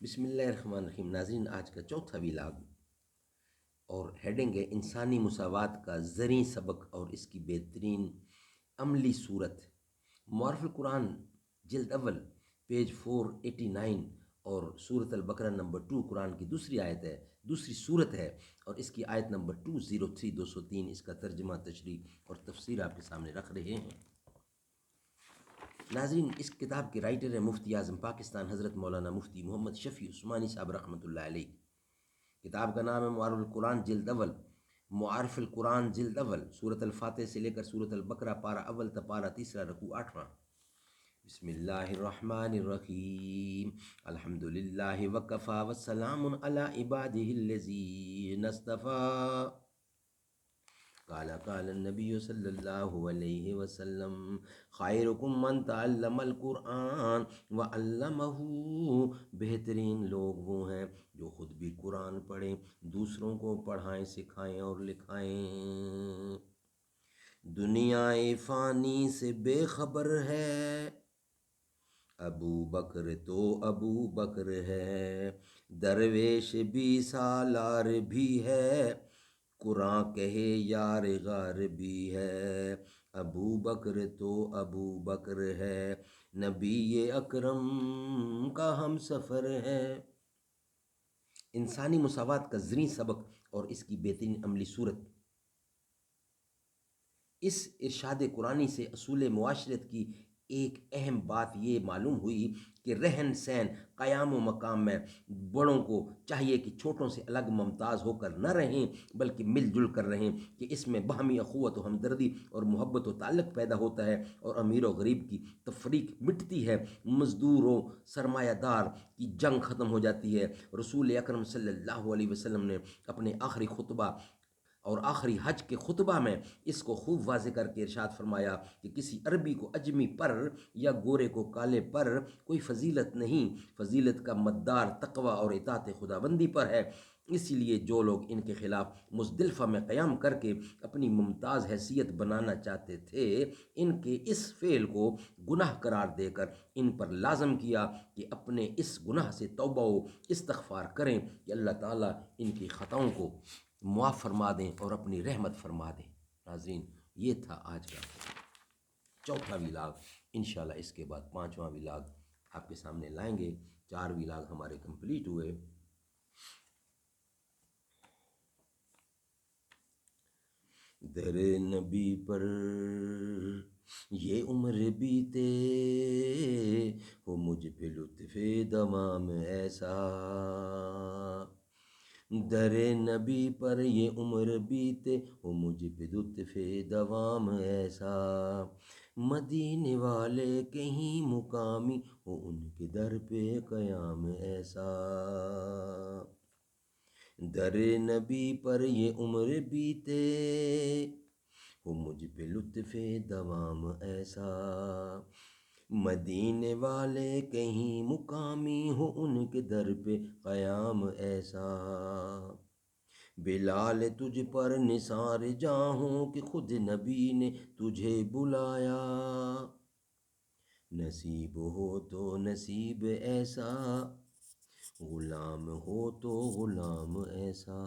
بسم اللہ الرحمن الرحیم۔ ناظرین، آج کا چوتھا ویلاگ اور ہیڈنگ ہے انسانی مساوات کا زرعی سبق اور اس کی بہترین عملی صورت۔ معارف القرآن جلد اول پیج 489 اور سورۃ البقرہ نمبر 2 قرآن کی دوسری آیت ہے، دوسری صورت ہے، اور اس کی آیت نمبر 203 اس کا ترجمہ، تشریح اور تفسیر آپ کے سامنے رکھ رہے ہیں۔ ناظرین، اس کتاب کے رائٹر ہیں مفتی اعظم پاکستان حضرت مولانا مفتی محمد شفیع عثمانی صاحب رحمۃ اللہ علیہ۔ کتاب کا نام ہے معارف القرآن جلد اول۔ معارف القرآن جلد اول، سورۃ الفاتح سے لے کر سورۃ البقرہ پارہ اول تا پارہ تیسرا رکوع 8واں۔ بسم اللہ الرحمن الرحیم، الحمد للہ وکفی وسلام علی عبادہ الذین اصطفی۔ قال النبی صلی اللہ علیہ وسلم، خیرکم من تعلم القرآن وعلمہ۔ بہترین لوگ وہ ہیں جو خود بھی قرآن پڑھیں، دوسروں کو پڑھائیں، سکھائیں اور لکھائیں۔ دنیا فانی سے بے خبر ہے، ابو بکر تو ابو بکر ہے، درویش بھی سالار بھی ہے، قرآن کہے یار غار بھی ہے۔ ابو بکر تو ابو بکر ہے، نبی اکرم کا ہم سفر ہے۔ انسانی مساوات کا زرعی سبق اور اس کی بہترین عملی صورت۔ اس ارشاد قرآنی سے اصول معاشرت کی ایک اہم بات یہ معلوم ہوئی کہ رہن سہن، قیام و مقام میں بڑوں کو چاہیے کہ چھوٹوں سے الگ ممتاز ہو کر نہ رہیں، بلکہ مل جل کر رہیں، کہ اس میں باہمی اخوت و ہمدردی اور محبت و تعلق پیدا ہوتا ہے، اور امیر و غریب کی تفریق مٹتی ہے، مزدور و سرمایہ دار کی جنگ ختم ہو جاتی ہے۔ رسول اکرم صلی اللہ علیہ وسلم نے اپنے آخری خطبہ اور آخری حج کے خطبہ میں اس کو خوب واضح کر کے ارشاد فرمایا کہ کسی عربی کو اجمی پر یا گورے کو کالے پر کوئی فضیلت نہیں، فضیلت کا مدار تقوی اور اطاعت خداوندی پر ہے۔ اسی لیے جو لوگ ان کے خلاف مزدلفہ میں قیام کر کے اپنی ممتاز حیثیت بنانا چاہتے تھے، ان کے اس فعل کو گناہ قرار دے کر ان پر لازم کیا کہ اپنے اس گناہ سے توبہ و استغفار کریں کہ اللہ تعالیٰ ان کی خطاؤں کو معاف فرما دیں اور اپنی رحمت فرما دیں۔ ناظرین، یہ تھا آج کا چوتھا ویلاگ۔ انشاءاللہ اس کے بعد پانچواں ویلاگ آپ کے سامنے لائیں گے۔ 4 ویلاگ ہمارے کمپلیٹ ہوئے۔ در نبی پر یہ عمر بیتے، ہو مجھ پہ لطف دوام ایسا۔ در نبی پر یہ عمر بیتے، ہو مجھ پہ لطف دوام ایسا۔ مدینے والے کہیں مقامی، ہو ان کے در پہ قیام ایسا۔ در نبی پر یہ عمر بیتے، ہو مجھ پہ لطف دوام ایسا۔ مدینے والے کہیں مقامی، ہو ان کے در پہ قیام ایسا۔ بلال تجھ پر نثار جاں ہوں کہ خود نبی نے تجھے بلایا۔ نصیب ہو تو نصیب ایسا، غلام ہو تو غلام ایسا۔